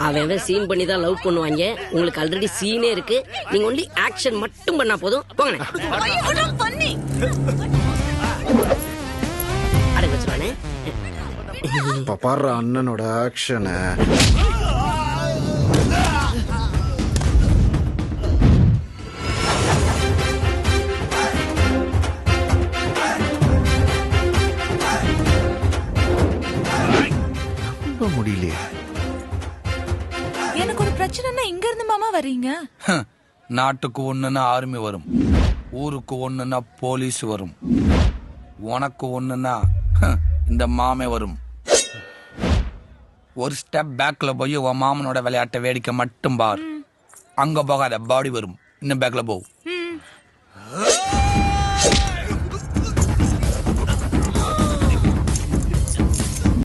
அவன் சீன் பண்ணி தான் லவ் பண்ணுவாங்க. உங்களுக்கு ஆல்ரெடி சீனே இருக்கு. நீங்க ஒன்லி ஆக்ஷன் மட்டும் பண்ணா போதும். போங்க. அடங்க வச்சுருவானே. பாரு அண்ணனோட ஆக்ஷனை. முடியலையே. எனக்கு ஒரு பிரச்சனைனா இங்க இருந்து மாமா வர்றீங்க? நாட்டுக்கு ஒண்ணுன்னா ஆர்மி வரும், ஊருக்கு ஒண்ணுன்னா போலீஸ் வரும், உனக்கு ஒண்ணுன்னா இந்த மாமே வரும். ஒரு ஸ்டெப் பேக்ல போய் உன் மாமனோட விளையாட்டை வேடிக்கை மட்டும் பார். அங்க போகாத, பாடி வரும். இன்னும் பேக்ல போ.